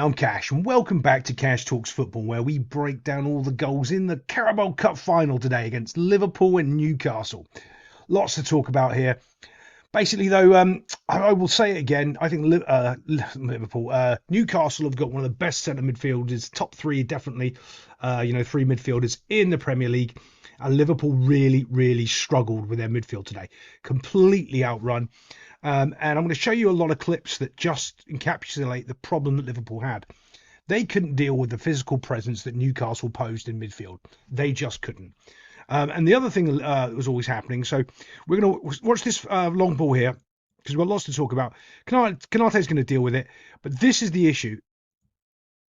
I'm Cash, and welcome back to Cash Talks Football, where we break down all the goals in the Carabao Cup final today against Liverpool and Newcastle. Lots to talk about here. Basically, though, I will say it again. I think Newcastle have got one of the best centre midfielders, top three definitely. Three midfielders in the Premier League, and Liverpool really struggled with their midfield today, completely outrun. And I'm going to show you a lot of clips that just encapsulate the problem that Liverpool had. They couldn't deal with the physical presence that Newcastle posed in midfield. They just couldn't. And the other thing that was always happening, so we're going to watch this long ball here, because we've got lots to talk about. Canate's going to deal with it, but this is the issue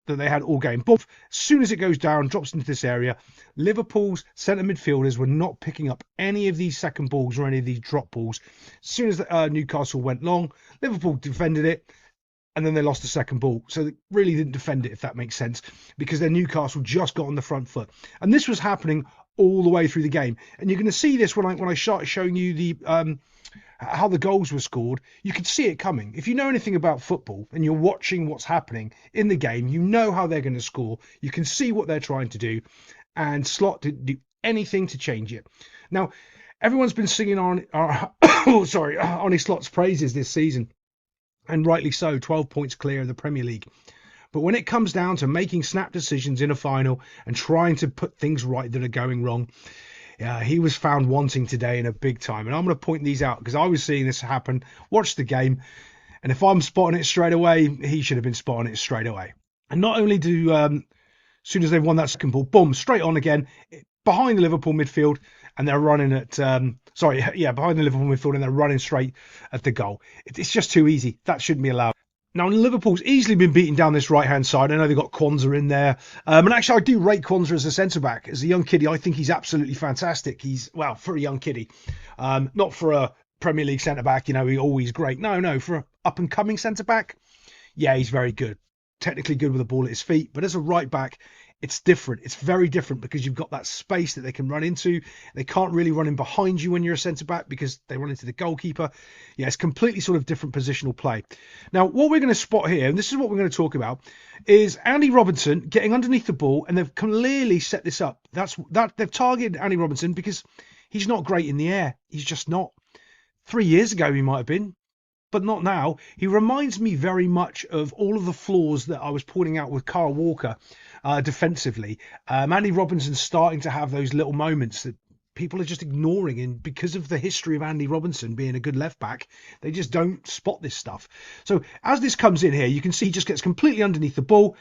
that they had all game. But as soon as it goes down, drops into this area, Liverpool's centre midfielders were not picking up any of these second balls or any of these drop balls. As soon as Newcastle went long, Liverpool defended it, and then they lost the second ball. So they really didn't defend it, if that makes sense, because then Newcastle just got on the front foot. And this was happening all the way through the game. And you're going to see this when I start showing you the how the goals were scored. You can see it coming. If you know anything about football and you're watching what's happening in the game, you know how they're going to score. You can see what they're trying to do. And Slot didn't do anything to change it. Now, everyone's been singing on Arnie Slot's praises this season. And rightly so, 12 points clear of the Premier League. But when it comes down to making snap decisions in a final and trying to put things right that are going wrong, he was found wanting today in a big time. And I'm going to point these out because I was seeing this happen, watched the game, and if I'm spotting it straight away, he should have been spotting it straight away. And not only do, as soon as they've won that second ball, boom, straight on again, behind the Liverpool midfield, and they're running at, behind the Liverpool midfield, and they're running straight at the goal. It's just too easy. That shouldn't be allowed. Now, Liverpool's easily been beaten down this right-hand side. I know they've got Kwanzaa in there. And actually, I do rate Kwanzaa as a centre-back. As a young kiddie, I think he's absolutely fantastic. For a young kiddie. Not for a Premier League centre-back, he's always great. No, for an up-and-coming centre-back, yeah, he's very good. Technically good with the ball at his feet. But as a right-back, it's different. It's very different because you've got that space that they can run into. They can't really run in behind you when you're a centre-back because they run into the goalkeeper. Yeah, it's completely sort of different positional play. Now, what we're going to spot here, and this is what we're going to talk about, is Andy Robertson getting underneath the ball, and they've clearly set this up. They've targeted Andy Robertson because he's not great in the air. He's just not. 3 years ago, he might have been, but not now. He reminds me very much of all of the flaws that I was pointing out with Kyle Walker defensively. Andy Robinson's starting to have those little moments that people are just ignoring, and because of the history of Andy Robinson being a good left back, they just don't spot this stuff. So as this comes in here, you can see he just gets completely underneath the ball,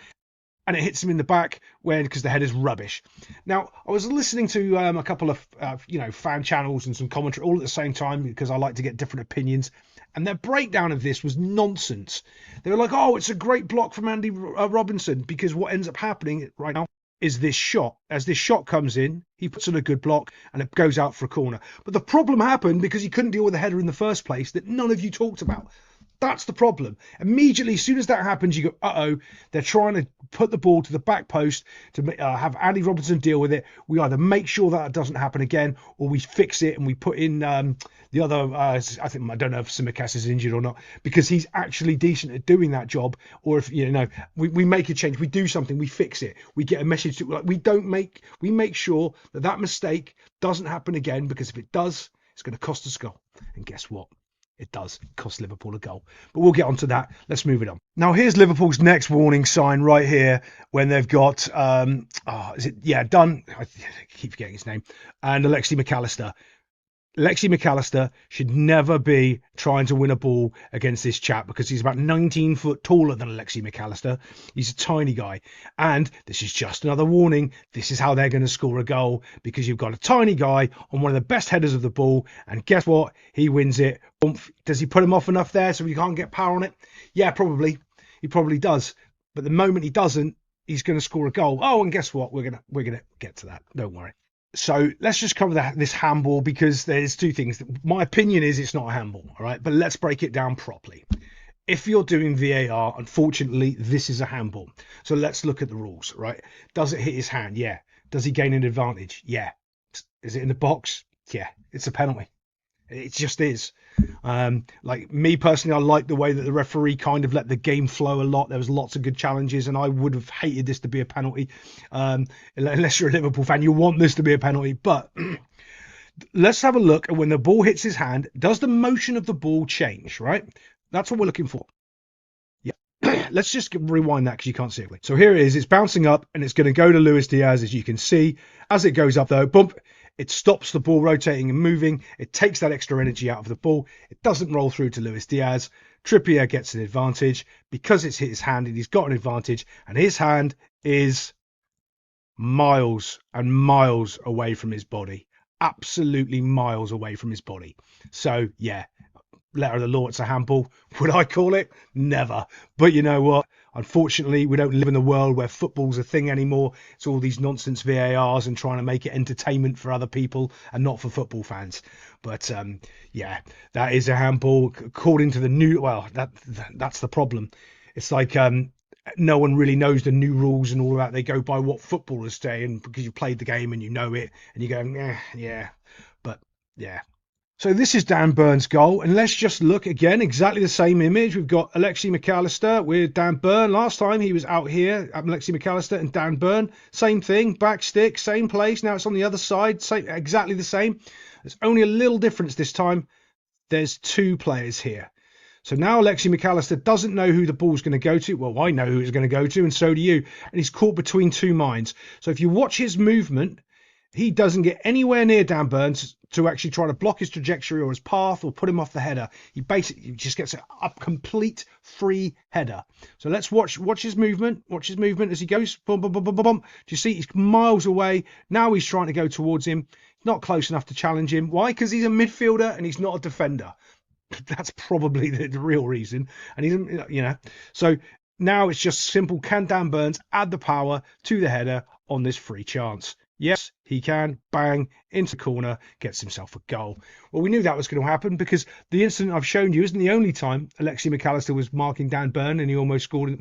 and it hits him in the back because the head is rubbish. Now, I was listening to a couple of fan channels and some commentary all at the same time because I like to get different opinions, and their breakdown of this was nonsense. They were like, "Oh, it's a great block from Andy Robinson," because what ends up happening right now is this shot. As this shot comes in, he puts in a good block and it goes out for a corner. But the problem happened because he couldn't deal with the header in the first place that none of you talked about. That's the problem. Immediately, as soon as that happens, you go, uh-oh, they're trying to put the ball to the back post to have Andy Robertson deal with it. We either make sure that doesn't happen again, or we fix it and we put in the other, I don't know if Tsimikas is injured or not, because he's actually decent at doing that job. Or if, we make a change, we do something, we fix it. We get a message to, we make sure that mistake doesn't happen again, because if it does, it's going to cost us a goal. And guess what? It does cost Liverpool a goal. But we'll get on to that. Let's move it on. Now, here's Liverpool's next warning sign right here when they've got, Dunn? I keep forgetting his name. And Alexi McAllister. Alexi McAllister should never be trying to win a ball against this chap because he's about 19 foot taller than Alexi McAllister. He's a tiny guy. And this is just another warning. This is how they're going to score a goal, because you've got a tiny guy on one of the best headers of the ball. And guess what? He wins it. Does he put him off enough there so he can't get power on it? Yeah, probably. He probably does. But the moment he doesn't, he's going to score a goal. Oh, and guess what? We're going to get to that. Don't worry. So let's just cover this handball, because there's two things. My opinion is it's not a handball, all right? But let's break it down properly. If you're doing VAR, unfortunately, this is a handball. So let's look at the rules, right? Does it hit his hand? Yeah. Does he gain an advantage? Yeah. Is it in the box? Yeah. It's a penalty. It just is. Like me personally, I like the way that the referee kind of let the game flow a lot. There was lots of good challenges, and I would have hated this to be a penalty. Unless you're a Liverpool fan, you want this to be a penalty. But let's have a look at when the ball hits his hand. Does the motion of the ball change, right? That's what we're looking for. Yeah. Let's just rewind that because you can't see it. So here it is. It's bouncing up and it's going to go to Luis Diaz, as you can see. As it goes up, though, bump, it stops the ball rotating and moving. It takes that extra energy out of the ball. It doesn't roll through to Luis Diaz. Trippier gets an advantage because it's hit his hand and he's got an advantage. And his hand is miles and miles away from his body. Absolutely miles away from his body. So, yeah, letter of the law, it's a handball. Would I call it? Never. But you know what? Unfortunately, we don't live in a world where football's a thing anymore. It's all these nonsense VARs and trying to make it entertainment for other people and not for football fans. But yeah, that is a handball according to the new. Well, that's the problem. It's like no one really knows the new rules and all that. They go by what footballers say, and because you played the game and you know it, and you go, yeah. But yeah. So this is Dan Burn's goal, and let's just look again, exactly the same image. We've got Alexi McAllister with Dan Burn. Last time he was out here, Alexi McAllister and Dan Burn. Same thing, back stick, same place. Now it's on the other side, same, exactly the same. There's only a little difference this time. There's two players here. So now Alexi McAllister doesn't know who the ball's going to go to. Well, I know who it's going to go to, and so do you. And he's caught between two minds. So if you watch his movement, he doesn't get anywhere near Dan Burns to actually try to block his trajectory or his path or put him off the header. He basically just gets a complete free header. So let's watch his movement. Watch his movement as he goes. Boom, boom, boom, boom, boom, boom. Do you see? He's miles away. Now he's trying to go towards him. He's not close enough to challenge him. Why? Because he's a midfielder and he's not a defender. That's probably the real reason. And he's, so now it's just simple. Can Dan Burns add the power to the header on this free chance? Yes, he can. Bang, into the corner, gets himself a goal. Well, we knew that was going to happen because the incident I've shown you isn't the only time Alexi McAllister was marking Dan Burn and he almost scored,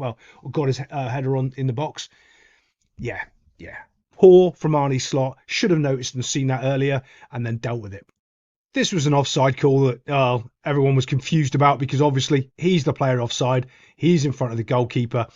got his header on in the box. Yeah. Poor from Arnie Slot. Should have noticed and seen that earlier and then dealt with it. This was an offside call that everyone was confused about because obviously he's the player offside. He's in front of the goalkeeper.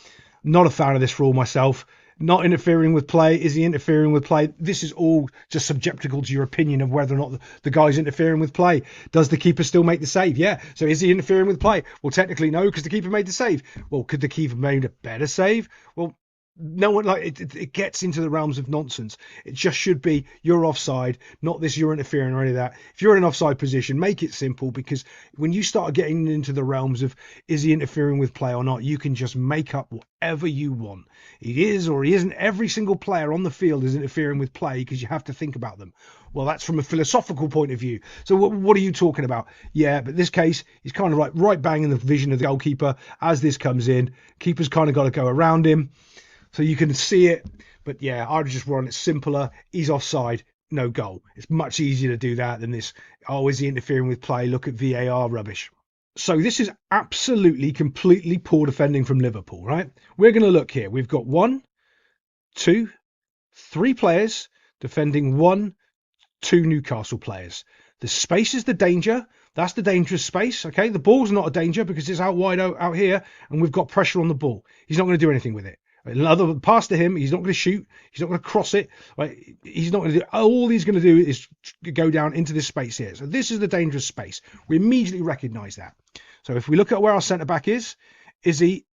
Not a fan of this rule myself. Not interfering with play. Is he interfering with play? This is all just subjectical to your opinion of whether or not the guy's interfering with play. Does the keeper still make the save? Yeah. So is he interfering with play? Well, technically no, because the keeper made the save. Well, could the keeper made a better save? Well, no one it gets into the realms of nonsense. It just should be you're offside, not this you're interfering or any of that. If you're in an offside position, make it simple, because when you start getting into the realms of is he interfering with play or not, you can just make up whatever you want. He is or he isn't. Every single player on the field is interfering with play because you have to think about them. Well, that's from a philosophical point of view. So what are you talking about? Yeah, but this case, he's kind of right bang in the vision of the goalkeeper as this comes in. Keeper's kind of got to go around him. So you can see it, but yeah, I'd just run it simpler. He's offside, no goal. It's much easier to do that than this, is he interfering with play? Look at VAR rubbish. So this is absolutely, completely poor defending from Liverpool, right? We're going to look here. We've got 1, 2, 3 players defending 1, 2 Newcastle players. The space is the danger. That's the dangerous space, okay? The ball's not a danger because it's out wide out here, and we've got pressure on the ball. He's not going to do anything with it. Another pass to him, he's not going to shoot, he's not going to cross it, right? He's not going to do, all he's going to do is go down into this space here. So this is the dangerous space. We immediately recognize that. So if we look at where our centre back is he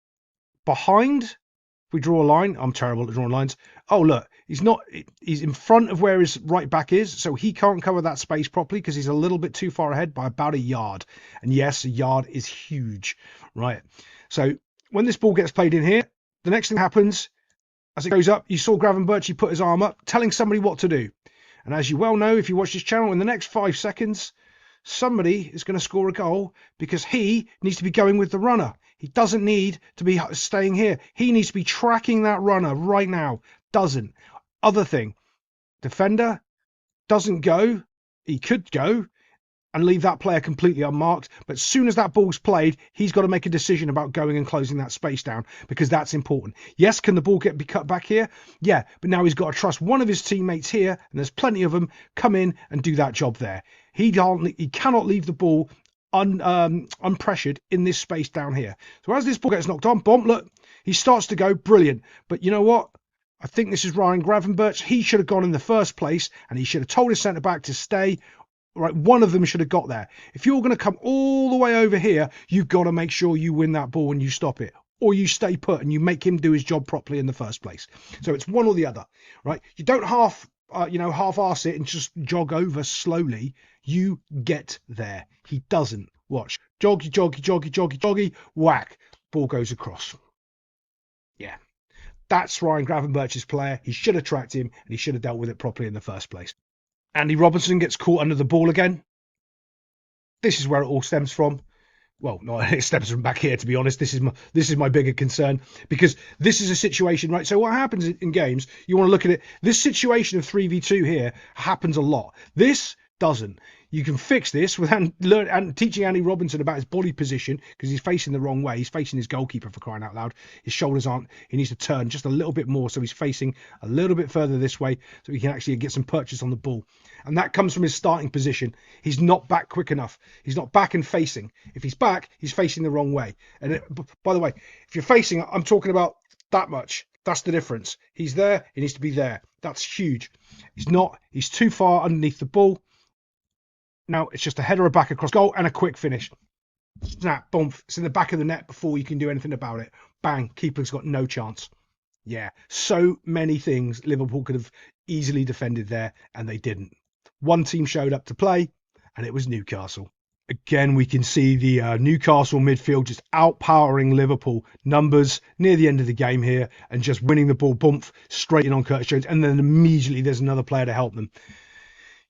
behind? If we draw a line, I'm terrible at drawing lines. Oh, look, he's in front of where his right back is, so he can't cover that space properly because he's a little bit too far ahead by about a yard. And yes, a yard is huge, right? So when this ball gets played in here, the next thing happens, as it goes up, you saw Gravenberch put his arm up, telling somebody what to do. And as you well know, if you watch this channel, in the next 5 seconds, somebody is going to score a goal because he needs to be going with the runner. He doesn't need to be staying here. He needs to be tracking that runner right now. Doesn't. Other thing, defender doesn't go. He could go and leave that player completely unmarked. But as soon as that ball's played, he's got to make a decision about going and closing that space down, because that's important. Yes, can the ball be cut back here? Yeah, but now he's got to trust one of his teammates here, and there's plenty of them, come in and do that job there. He cannot leave the ball unpressured in this space down here. So as this ball gets knocked on, boom, look, he starts to go, brilliant. But you know what? I think this is Ryan Gravenberch. He should have gone in the first place, and he should have told his centre-back to stay. Right, one of them should have got there. If you're going to come all the way over here, you've got to make sure you win that ball and you stop it. Or you stay put and you make him do his job properly in the first place. So it's one or the other, right? You don't half-arse it and just jog over slowly. You get there. He doesn't. Watch. Joggy, joggy, joggy, joggy, joggy. Whack. Ball goes across. Yeah. That's Ryan Gravenberch's player. He should have tracked him and he should have dealt with it properly in the first place. Andy Robertson gets caught under the ball again. This is where it all stems from. Well, no, it stems from back here, to be honest. This is my bigger concern, because this is a situation, right? So what happens in games, you want to look at it. This situation of 3v2 here happens a lot. This doesn't. You can fix this with teaching Andy Robinson about his body position, because he's facing the wrong way. He's facing his goalkeeper, for crying out loud. His shoulders aren't. He needs to turn just a little bit more, so he's facing a little bit further this way, so he can actually get some purchase on the ball. And that comes from his starting position. He's not back quick enough. He's not back and facing. If he's back, he's facing the wrong way. And by the way, if you're facing, I'm talking about that much. That's the difference. He's there. He needs to be there. That's huge. He's not. He's too far underneath the ball. Now it's just a header back across goal and a quick finish. Snap, boom. It's in the back of the net before you can do anything about it. Bang. Keeper's got no chance. Yeah. So many things Liverpool could have easily defended there, and they didn't. One team showed up to play, and it was Newcastle. Again, we can see the Newcastle midfield just outpowering Liverpool numbers near the end of the game here, and just winning the ball, bump straight in on Curtis Jones, and then immediately there's another player to help them.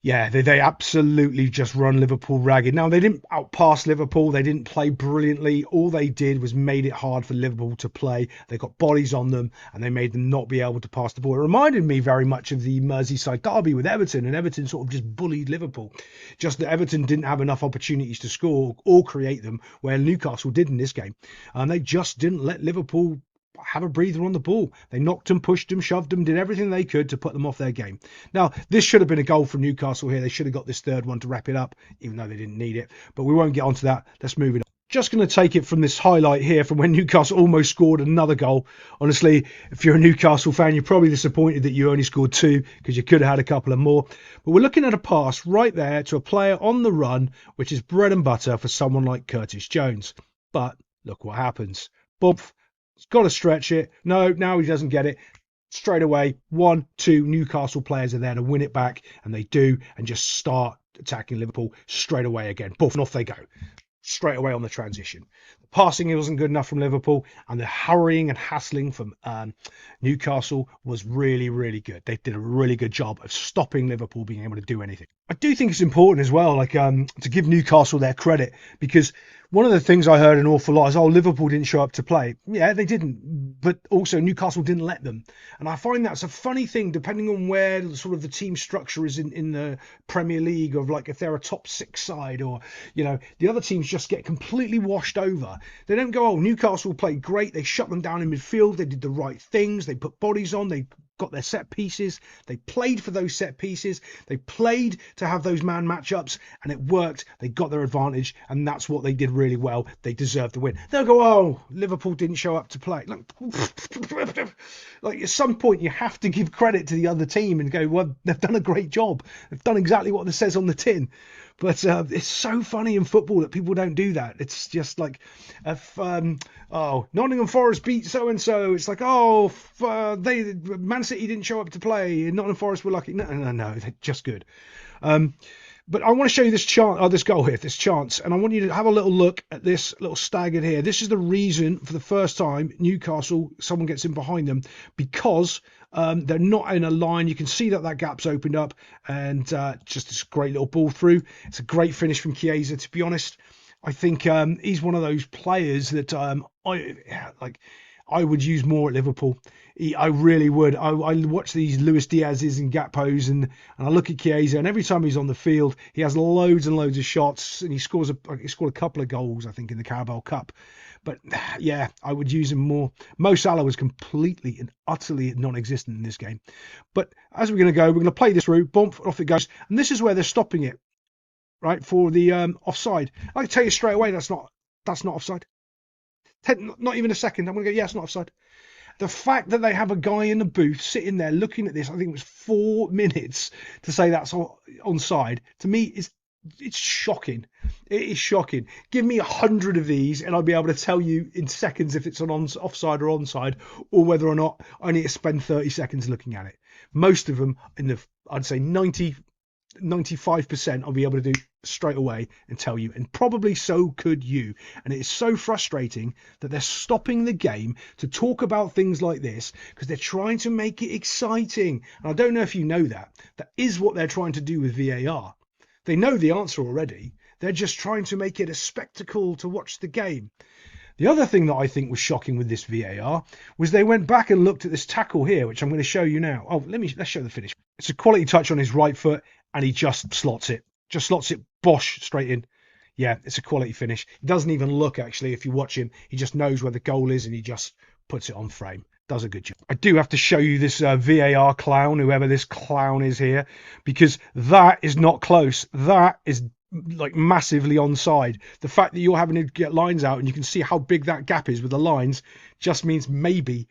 Yeah, they absolutely just run Liverpool ragged. Now, they didn't outpass Liverpool. They didn't play brilliantly. All they did was made it hard for Liverpool to play. They got bodies on them, and they made them not be able to pass the ball. It reminded me very much of the Merseyside derby with Everton, and Everton sort of just bullied Liverpool. Just that Everton didn't have enough opportunities to score or create them, where Newcastle did in this game. And they just didn't let Liverpool have a breather on the ball. They knocked them, pushed them, shoved them, did everything they could to put them off their game. Now, this should have been a goal from Newcastle here. They should have got this third one to wrap it up, even though they didn't need it. But we won't get onto that. Let's move it on. Just going to take it from this highlight here from when Newcastle almost scored another goal. Honestly, if you're a Newcastle fan, you're probably disappointed that you only scored 2, because you could have had a couple of more. But we're looking at a pass right there to a player on the run, which is bread and butter for someone like Curtis Jones. But look what happens. Bump. He's got to stretch it. No, now he doesn't get it. Straight away, 1, 2 Newcastle players are there to win it back, and they do, and just start attacking Liverpool straight away again. Boof, and off they go. Straight away on the transition. The passing wasn't good enough from Liverpool, and the hurrying and hassling from Newcastle was really, really good. They did a really good job of stopping Liverpool being able to do anything. I do think it's important as well, to give Newcastle their credit, because one of the things I heard an awful lot is, Liverpool didn't show up to play. Yeah, they didn't, but also Newcastle didn't let them. And I find that's a funny thing, depending on where sort of the team structure is in the Premier League, of like if they're a top 6 side, or, the other teams just get completely washed over. They don't go, Newcastle played great. They shut them down in midfield. They did the right things. They put bodies on. They got their set pieces. They played for those set pieces. They played to have those man matchups, and it worked. They got their advantage, and that's what they did really well. They deserved the win. They'll go, Liverpool didn't show up to play. Like at some point you have to give credit to the other team and go, well, they've done a great job. They've done exactly what it says on the tin. But it's so funny in football that people don't do that. It's just like, if Nottingham Forest beat so and so, it's like, Man City didn't show up to play, and Nottingham Forest were lucky. No, they're just good. But I want to show you this goal here, this chance, and I want you to have a little look at this little staggered here. This is the reason for the first time Newcastle, someone gets in behind them, because they're not in a line. You can see that gap's opened up, and just this great little ball through. It's a great finish from Chiesa, to be honest. I think he's one of those players that I would use more at Liverpool. I really would. I watch these Luis Diaz's and Gappos, and I look at Chiesa, and every time he's on the field, he has loads and loads of shots, and he scored a couple of goals, I think, in the Carabao Cup. But yeah, I would use him more. Mo Salah was completely and utterly non-existent in this game. But as we're going to play this through, bump, off it goes, and this is where they're stopping it. right, for the offside. I can tell you straight away that's not offside. Not even a second. I'm going to go, yeah, it's not offside. The fact that they have a guy in the booth sitting there looking at this, I think it was 4 minutes to say that's onside, to me it's shocking. It is shocking. Give me 100 of these and I'll be able to tell you in seconds if it's an offside or onside, or whether or not I need to spend 30 seconds looking at it. Most of them, I'd say 95%, I'll be able to do straight away and tell you, and probably so could you. And it is so frustrating that they're stopping the game to talk about things like this because they're trying to make it exciting. And I don't know if you know that is what they're trying to do with VAR. They know the answer already. They're just trying to make it a spectacle to watch the game. The other thing that I think was shocking with this VAR was they went back and looked at this tackle here, which I'm going to show you now. Oh, let's show the finish. It's a quality touch on his right foot, and he just slots it. Bosh, straight in. Yeah, it's a quality finish. He doesn't even look, actually, if you watch him. He just knows where the goal is, and he just puts it on frame. Does a good job. I do have to show you this VAR clown, whoever this clown is here, because that is not close. That is like massively onside. The fact that you're having to get lines out and you can see how big that gap is with the lines just means maybe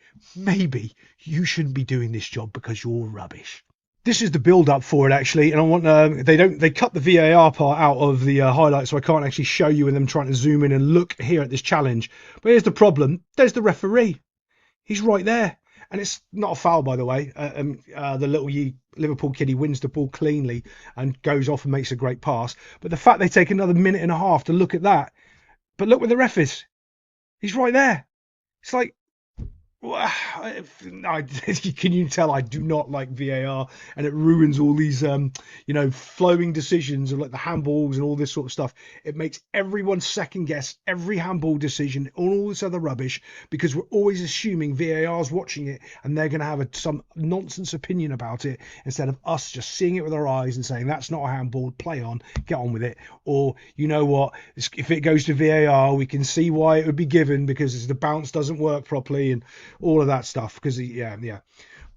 you shouldn't be doing this job because you're rubbish. This is the build up for it, actually, and I want they cut the VAR part out of the highlights, so I can't actually show you and them trying to zoom in and look here at this challenge. But here's the problem: there's the referee. He's right there, and it's not a foul, by the way. The little Liverpool kiddie wins the ball cleanly and goes off and makes a great pass. But the fact they take another minute and a half to look at that, but look where the ref is. He's right there. It's like, can you tell I do not like VAR, and it ruins all these flowing decisions of like the handballs and all this sort of stuff. It makes everyone second guess every handball decision, all this other rubbish, because we're always assuming VAR's watching it and they're going to have some nonsense opinion about it, instead of us just seeing it with our eyes and saying that's not a handball, play on, get on with it. Or, you know what, if it goes to VAR, we can see why it would be given, because the bounce doesn't work properly and all of that stuff. Because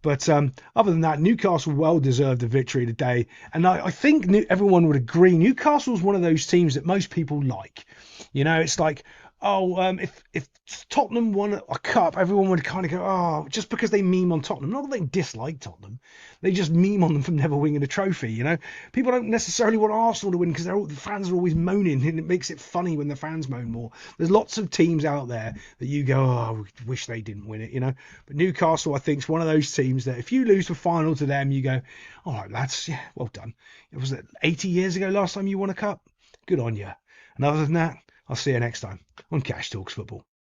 but other than that, Newcastle well deserved a victory today, and I think everyone would agree Newcastle's one of those teams that most people like. It's like, if Tottenham won a cup, everyone would kind of go, oh, just because they meme on Tottenham. Not that they dislike Tottenham, they just meme on them for never winning a trophy. People don't necessarily want Arsenal to win because the fans are always moaning, and it makes it funny when the fans moan more. There's lots of teams out there that you go, oh, I wish they didn't win it. But Newcastle, I think, is one of those teams that if you lose the final to them, you go, all right, lads, yeah, well done. It was 80 years ago last time you won a cup. Good on you. And other than that, I'll see you next time on Cash Talks Football.